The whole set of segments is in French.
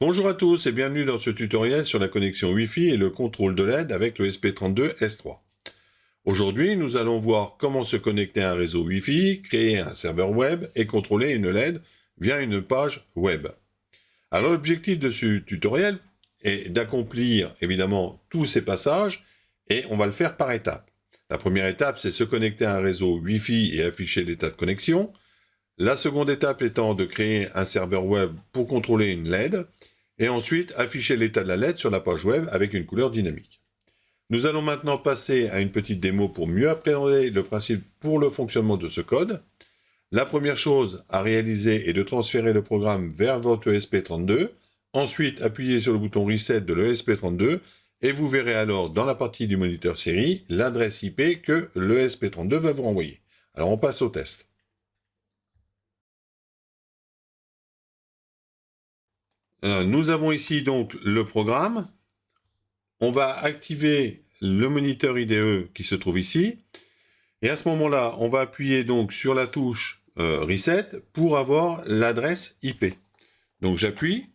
Bonjour à tous et bienvenue dans ce tutoriel sur la connexion Wi-Fi et le contrôle de LED avec le SP32S3. Aujourd'hui, nous allons voir comment se connecter à un réseau Wi-Fi, créer un serveur web et contrôler une LED via une page web. Alors l'objectif de ce tutoriel est d'accomplir évidemment tous ces passages et on va le faire par étapes. La première étape, c'est se connecter à un réseau Wi-Fi et afficher l'état de connexion. La seconde étape étant de créer un serveur web pour contrôler une LED. Et ensuite, afficher l'état de la LED sur la page web avec une couleur dynamique. Nous allons maintenant passer à une petite démo pour mieux appréhender le principe pour le fonctionnement de ce code. La première chose à réaliser est de transférer le programme vers votre ESP32. Ensuite, appuyez sur le bouton Reset de l'ESP32 et vous verrez alors dans la partie du moniteur série l'adresse IP que l'ESP32 va vous renvoyer. Alors on passe au test. Nous avons ici donc le programme. On va activer le moniteur IDE qui se trouve ici. Et à ce moment-là, on va appuyer donc sur la touche Reset pour avoir l'adresse IP. Donc j'appuie.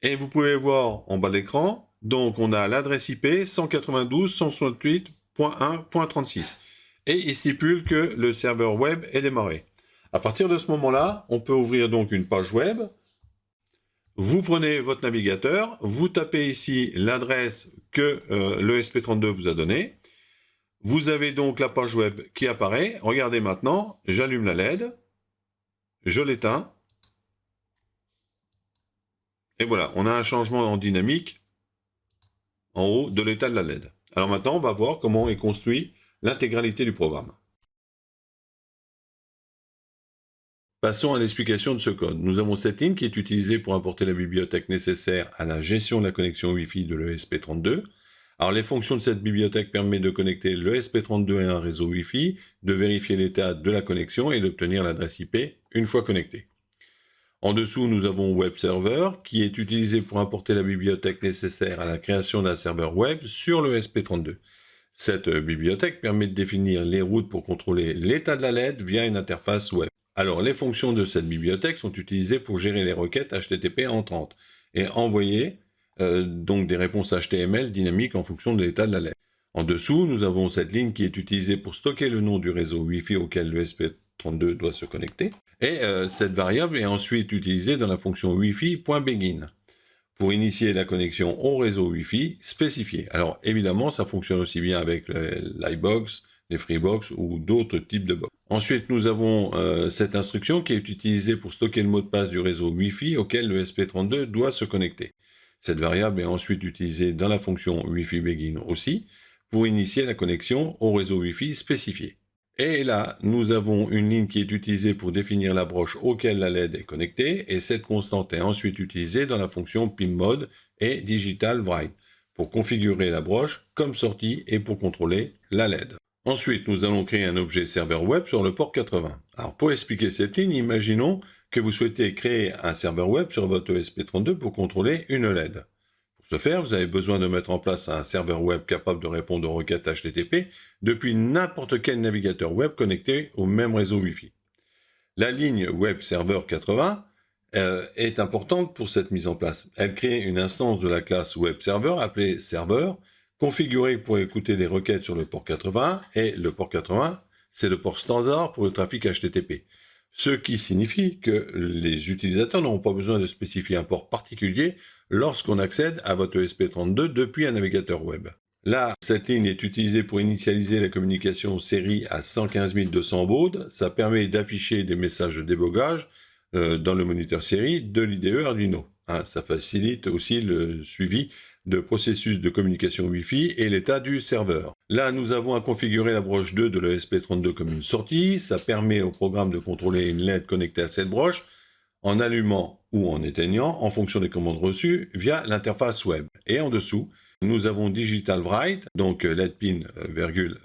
Et vous pouvez voir en bas de l'écran, donc on a l'adresse IP 192.168.1.36. Et il stipule que le serveur web est démarré. À partir de ce moment-là, on peut ouvrir donc une page web. Vous prenez votre navigateur, vous tapez ici l'adresse que le SP32 vous a donnée. Vous avez donc la page web qui apparaît. Regardez maintenant, j'allume la LED, je l'éteins. Et voilà, on a un changement en dynamique en haut de l'état de la LED. Alors maintenant, on va voir comment est construit l'intégralité du programme. Passons à l'explication de ce code. Nous avons cette ligne qui est utilisée pour importer la bibliothèque nécessaire à la gestion de la connexion Wi-Fi de l'ESP32. Alors les fonctions de cette bibliothèque permettent de connecter l'ESP32 à un réseau Wi-Fi, de vérifier l'état de la connexion et d'obtenir l'adresse IP une fois connecté. En dessous, nous avons Web Server qui est utilisé pour importer la bibliothèque nécessaire à la création d'un serveur web sur l'ESP32. Cette bibliothèque permet de définir les routes pour contrôler l'état de la LED via une interface web. Alors, les fonctions de cette bibliothèque sont utilisées pour gérer les requêtes HTTP entrantes et envoyer donc des réponses HTML dynamiques en fonction de l'état de la LED. En dessous, nous avons cette ligne qui est utilisée pour stocker le nom du réseau Wi-Fi auquel le SP32 doit se connecter. Et cette variable est ensuite utilisée dans la fonction Wi-Fi.begin pour initier la connexion au réseau Wi-Fi spécifié. Alors, évidemment, ça fonctionne aussi bien avec l'iBox, les Freebox ou d'autres types de box. Ensuite, nous avons cette instruction qui est utilisée pour stocker le mot de passe du réseau Wi-Fi auquel le SP32 doit se connecter. Cette variable est ensuite utilisée dans la fonction Wi-Fi.begin aussi pour initier la connexion au réseau Wi-Fi spécifié. Et là, nous avons une ligne qui est utilisée pour définir la broche auquel la LED est connectée et cette constante est ensuite utilisée dans la fonction PIMMode et digitalWrite pour configurer la broche comme sortie et pour contrôler la LED. Ensuite, nous allons créer un objet serveur web sur le port 80. Alors, pour expliquer cette ligne, imaginons que vous souhaitez créer un serveur web sur votre ESP32 pour contrôler une LED. Pour ce faire, vous avez besoin de mettre en place un serveur web capable de répondre aux requêtes HTTP depuis n'importe quel navigateur web connecté au même réseau Wi-Fi. La ligne Web Server 80 est importante pour cette mise en place. Elle crée une instance de la classe Web Server appelée Serveur, configuré pour écouter les requêtes sur le port 80, et le port 80, c'est le port standard pour le trafic HTTP. Ce qui signifie que les utilisateurs n'auront pas besoin de spécifier un port particulier lorsqu'on accède à votre ESP32 depuis un navigateur web. Là, cette ligne est utilisée pour initialiser la communication série à 115 200 bauds. Ça permet d'afficher des messages de débogage dans le moniteur série de l'IDE Arduino. Ça facilite aussi le suivi de processus de communication Wi-Fi et l'état du serveur. Là, nous avons à configurer la broche 2 de l'ESP32 comme une sortie. Ça permet au programme de contrôler une LED connectée à cette broche en allumant ou en éteignant en fonction des commandes reçues via l'interface web. Et en dessous, nous avons digitalWrite, donc LED pin,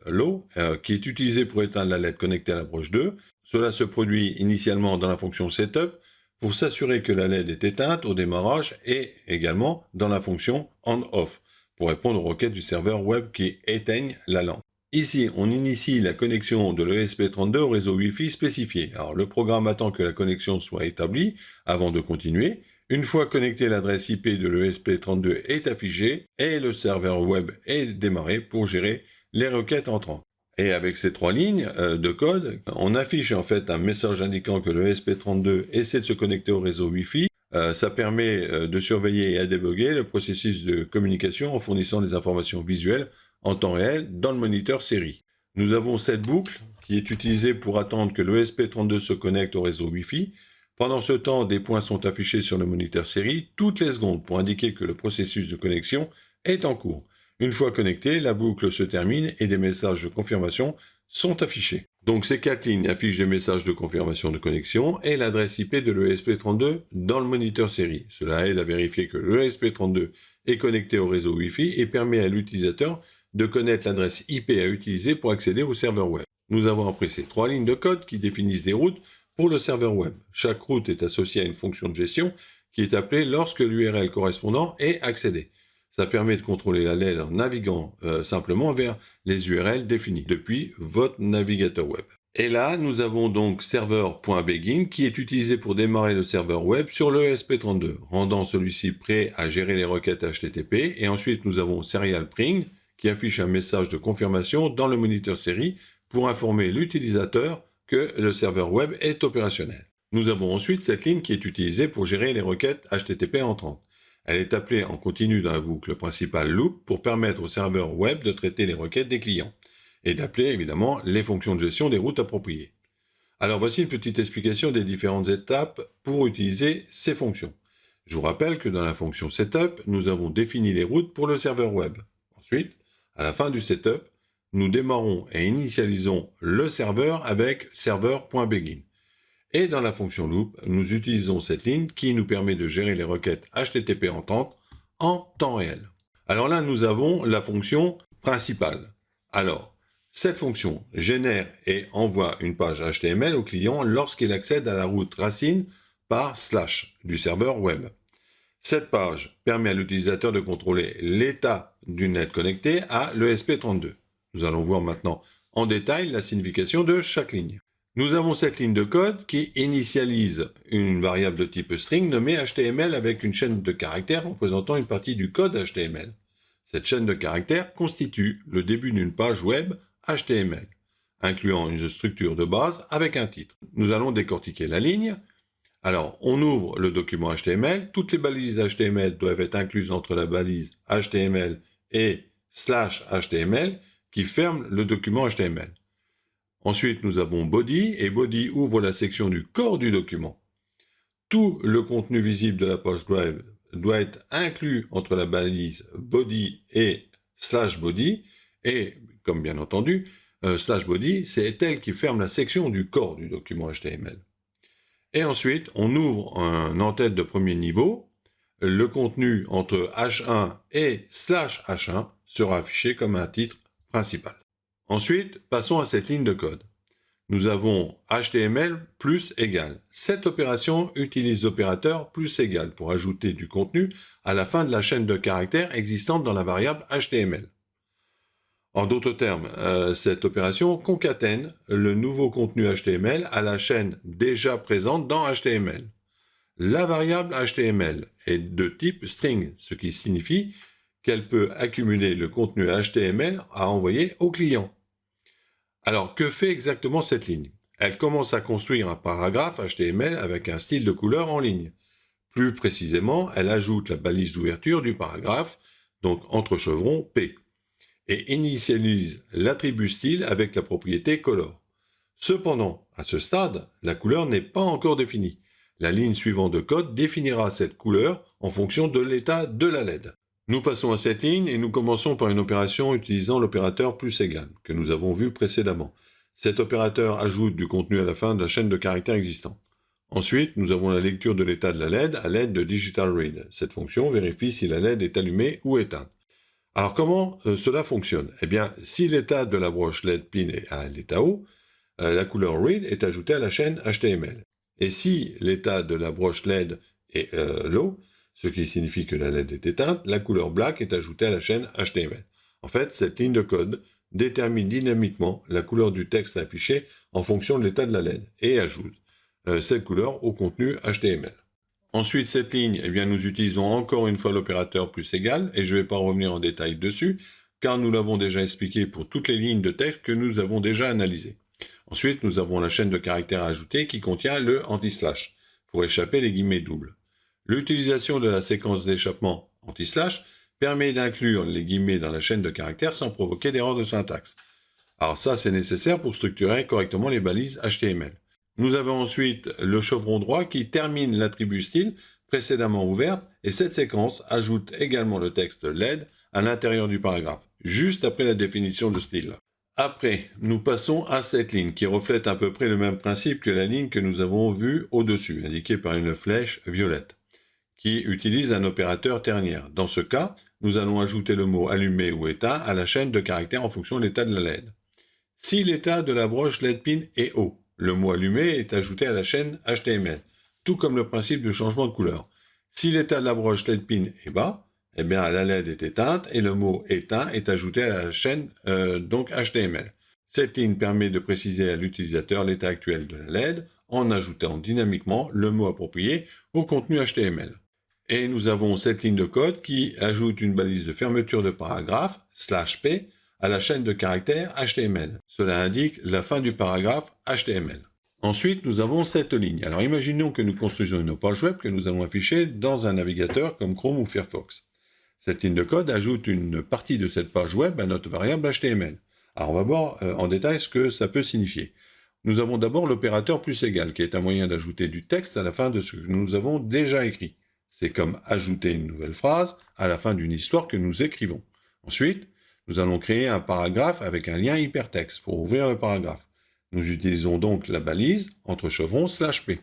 low, qui est utilisé pour éteindre la LED connectée à la broche 2. Cela se produit initialement dans la fonction setup pour s'assurer que la LED est éteinte au démarrage et également dans la fonction on-off pour répondre aux requêtes du serveur web qui éteignent la lampe. Ici, on initie la connexion de l'ESP32 au réseau Wi-Fi spécifié. Alors, le programme attend que la connexion soit établie avant de continuer. Une fois connecté, l'adresse IP de l'ESP32 est affichée et le serveur web est démarré pour gérer les requêtes entrantes. Et avec ces 3 lignes de code, on affiche en fait un message indiquant que le ESP32 essaie de se connecter au réseau Wi-Fi. Ça permet de surveiller et à débugger le processus de communication en fournissant des informations visuelles en temps réel dans le moniteur série. Nous avons cette boucle qui est utilisée pour attendre que le ESP32 se connecte au réseau Wi-Fi. Pendant ce temps, des points sont affichés sur le moniteur série toutes les secondes pour indiquer que le processus de connexion est en cours. Une fois connecté, la boucle se termine et des messages de confirmation sont affichés. Donc ces 4 lignes affichent des messages de confirmation de connexion et l'adresse IP de l'ESP32 dans le moniteur série. Cela aide à vérifier que l'ESP32 est connecté au réseau Wi-Fi et permet à l'utilisateur de connaître l'adresse IP à utiliser pour accéder au serveur web. Nous avons appris ces 3 lignes de code qui définissent des routes pour le serveur web. Chaque route est associée à une fonction de gestion qui est appelée lorsque l'URL correspondant est accédé. Ça permet de contrôler la LED en naviguant simplement vers les URL définies depuis votre navigateur web. Et là, nous avons donc serveur.begin qui est utilisé pour démarrer le serveur web sur le ESP32, rendant celui-ci prêt à gérer les requêtes HTTP. Et ensuite, nous avons serial ping qui affiche un message de confirmation dans le moniteur série pour informer l'utilisateur que le serveur web est opérationnel. Nous avons ensuite cette ligne qui est utilisée pour gérer les requêtes HTTP entrantes. Elle est appelée en continu dans la boucle principale loop pour permettre au serveur web de traiter les requêtes des clients et d'appeler évidemment les fonctions de gestion des routes appropriées. Alors voici une petite explication des différentes étapes pour utiliser ces fonctions. Je vous rappelle que dans la fonction setup, nous avons défini les routes pour le serveur web. Ensuite, à la fin du setup, nous démarrons et initialisons le serveur avec serveur.begin. Et dans la fonction loop, nous utilisons cette ligne qui nous permet de gérer les requêtes HTTP entrantes en temps réel. Alors là, nous avons la fonction principale. Alors, cette fonction génère et envoie une page HTML au client lorsqu'il accède à la route racine par / du serveur web. Cette page permet à l'utilisateur de contrôler l'état du net connecté à l'ESP32. Nous allons voir maintenant en détail la signification de chaque ligne. Nous avons cette ligne de code qui initialise une variable de type string nommée HTML avec une chaîne de caractères représentant une partie du code HTML. Cette chaîne de caractères constitue le début d'une page web HTML, incluant une structure de base avec un titre. Nous allons décortiquer la ligne. Alors, on ouvre le document HTML. Toutes les balises HTML doivent être incluses entre la balise HTML et /HTML qui ferme le document HTML. Ensuite, nous avons body, et body ouvre la section du corps du document. Tout le contenu visible de la page web doit être inclus entre la balise body et /body, et, comme bien entendu, /body, c'est elle qui ferme la section du corps du document HTML. Et ensuite, on ouvre un en-tête de premier niveau. Le contenu entre H1 et /H1 sera affiché comme un titre principal. Ensuite, passons à cette ligne de code. Nous avons HTML plus égal. Cette opération utilise l'opérateur plus égal pour ajouter du contenu à la fin de la chaîne de caractères existante dans la variable HTML. En d'autres termes, cette opération concatène le nouveau contenu HTML à la chaîne déjà présente dans HTML. La variable HTML est de type string, ce qui signifie qu'elle peut accumuler le contenu HTML à envoyer au client. Alors, que fait exactement cette ligne? Elle commence à construire un paragraphe HTML avec un style de couleur en ligne. Plus précisément, elle ajoute la balise d'ouverture du paragraphe, donc entre chevrons P, et initialise l'attribut style avec la propriété color. Cependant, à ce stade, la couleur n'est pas encore définie. La ligne suivante de code définira cette couleur en fonction de l'état de la LED. Nous passons à cette ligne et nous commençons par une opération utilisant l'opérateur plus égal, que nous avons vu précédemment. Cet opérateur ajoute du contenu à la fin de la chaîne de caractères existante. Ensuite, nous avons la lecture de l'état de la LED à l'aide de Digital Read. Cette fonction vérifie si la LED est allumée ou éteinte. Alors comment cela fonctionne? Eh bien, si l'état de la broche LED pin est à l'état haut, la couleur Read est ajoutée à la chaîne HTML. Et si l'état de la broche LED est low, ce qui signifie que la LED est éteinte, la couleur black est ajoutée à la chaîne HTML. En fait, cette ligne de code détermine dynamiquement la couleur du texte affiché en fonction de l'état de la LED et ajoute cette couleur au contenu HTML. Ensuite, cette ligne, eh bien, nous utilisons encore une fois l'opérateur plus égal, et je ne vais pas revenir en détail dessus, car nous l'avons déjà expliqué pour toutes les lignes de texte que nous avons déjà analysées. Ensuite, nous avons la chaîne de caractères ajoutée qui contient le anti-slash, pour échapper les guillemets doubles. L'utilisation de la séquence d'échappement anti-slash permet d'inclure les guillemets dans la chaîne de caractères sans provoquer d'erreur de syntaxe. Alors ça, c'est nécessaire pour structurer correctement les balises HTML. Nous avons ensuite le chevron droit qui termine l'attribut style précédemment ouverte, et cette séquence ajoute également le texte LED à l'intérieur du paragraphe, juste après la définition de style. Après, nous passons à cette ligne qui reflète à peu près le même principe que la ligne que nous avons vue au-dessus, indiquée par une flèche violette, qui utilise un opérateur ternaire. Dans ce cas, nous allons ajouter le mot allumé ou éteint à la chaîne de caractères en fonction de l'état de la LED. Si l'état de la broche LED pin est haut, le mot allumé est ajouté à la chaîne HTML, tout comme le principe de changement de couleur. Si l'état de la broche LED pin est bas, eh bien la LED est éteinte et le mot éteint est ajouté à la chaîne donc HTML. Cette ligne permet de préciser à l'utilisateur l'état actuel de la LED en ajoutant dynamiquement le mot approprié au contenu HTML. Et nous avons cette ligne de code qui ajoute une balise de fermeture de paragraphe /p à la chaîne de caractères HTML. Cela indique la fin du paragraphe HTML. Ensuite, nous avons cette ligne. Alors imaginons que nous construisons une page web que nous allons afficher dans un navigateur comme Chrome ou Firefox. Cette ligne de code ajoute une partie de cette page web à notre variable HTML. Alors on va voir en détail ce que ça peut signifier. Nous avons d'abord l'opérateur plus égal, qui est un moyen d'ajouter du texte à la fin de ce que nous avons déjà écrit. C'est comme ajouter une nouvelle phrase à la fin d'une histoire que nous écrivons. Ensuite, nous allons créer un paragraphe avec un lien hypertexte pour ouvrir le paragraphe. Nous utilisons donc la balise entre chevrons /p.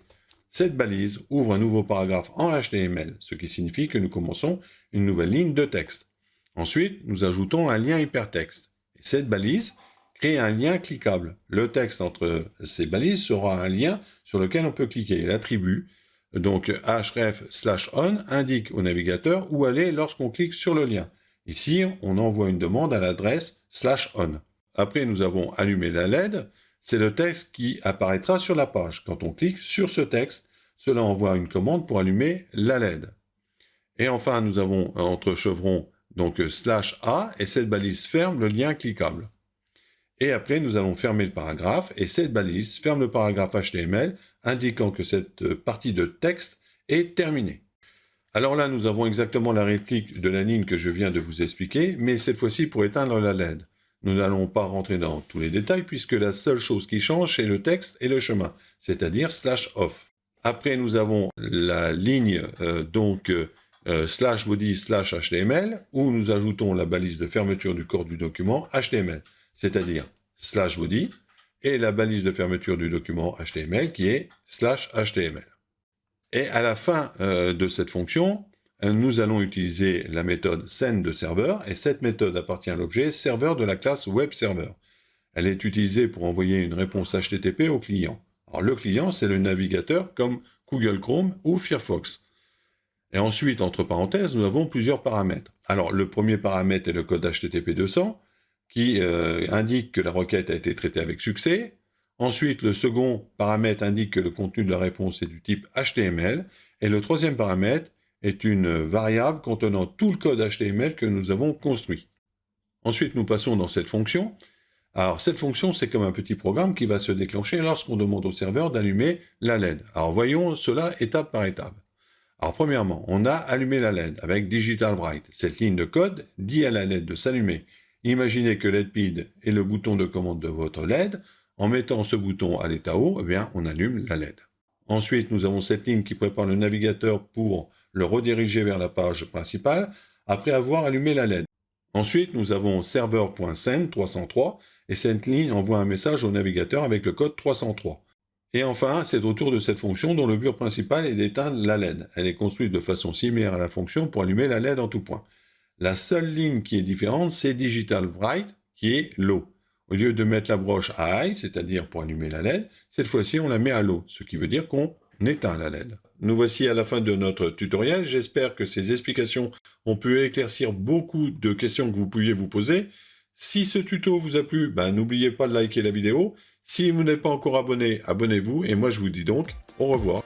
Cette balise ouvre un nouveau paragraphe en HTML, ce qui signifie que nous commençons une nouvelle ligne de texte. Ensuite, nous ajoutons un lien hypertexte. Et cette balise crée un lien cliquable. Le texte entre ces balises sera un lien sur lequel on peut cliquer. L'attribut, donc href/on, indique au navigateur où aller lorsqu'on clique sur le lien. Ici, on envoie une demande à l'adresse /on. Après, nous avons allumé la LED. C'est le texte qui apparaîtra sur la page. Quand on clique sur ce texte, cela envoie une commande pour allumer la LED. Et enfin, nous avons entre chevrons donc /a et cette balise ferme le lien cliquable. Et après, nous allons fermer le paragraphe et cette balise ferme le paragraphe HTML, indiquant que cette partie de texte est terminée. Alors là, nous avons exactement la réplique de la ligne que je viens de vous expliquer, mais cette fois-ci pour éteindre la LED. Nous n'allons pas rentrer dans tous les détails puisque la seule chose qui change, c'est le texte et le chemin, c'est-à-dire /off. Après, nous avons la ligne /body/html où nous ajoutons la balise de fermeture du corps du document HTML, c'est-à-dire /body et la balise de fermeture du document HTML qui est /html. Et à la fin de cette fonction, nous allons utiliser la méthode send de serveur, et cette méthode appartient à l'objet serveur de la classe web server. Elle est utilisée pour envoyer une réponse HTTP au client. Alors le client, c'est le navigateur comme Google Chrome ou Firefox. Et ensuite, entre parenthèses, nous avons plusieurs paramètres. Alors le premier paramètre est le code HTTP 200, qui indique que la requête a été traitée avec succès. Ensuite, le second paramètre indique que le contenu de la réponse est du type HTML. Et le troisième paramètre est une variable contenant tout le code HTML que nous avons construit. Ensuite, nous passons dans cette fonction. Alors, cette fonction, c'est comme un petit programme qui va se déclencher lorsqu'on demande au serveur d'allumer la LED. Alors, voyons cela étape par étape. Alors, premièrement, on a allumé la LED avec Digital Bright. Cette ligne de code dit à la LED de s'allumer. Imaginez que LEDPID est le bouton de commande de votre LED. En mettant ce bouton à l'état haut, eh bien, on allume la LED. Ensuite, nous avons cette ligne qui prépare le navigateur pour le rediriger vers la page principale après avoir allumé la LED. Ensuite, nous avons server.send 303 et cette ligne envoie un message au navigateur avec le code 303. Et enfin, c'est au tour de cette fonction dont le but principal est d'éteindre la LED. Elle est construite de façon similaire à la fonction pour allumer la LED en tout point. La seule ligne qui est différente, c'est Digital Bright qui est low. Au lieu de mettre la broche à high, c'est-à-dire pour allumer la LED, cette fois-ci on la met à low, ce qui veut dire qu'on éteint la LED. Nous voici à la fin de notre tutoriel. J'espère que ces explications ont pu éclaircir beaucoup de questions que vous pouviez vous poser. Si ce tuto vous a plu, n'oubliez pas de liker la vidéo. Si vous n'êtes pas encore abonné, abonnez-vous. Et moi, je vous dis donc au revoir.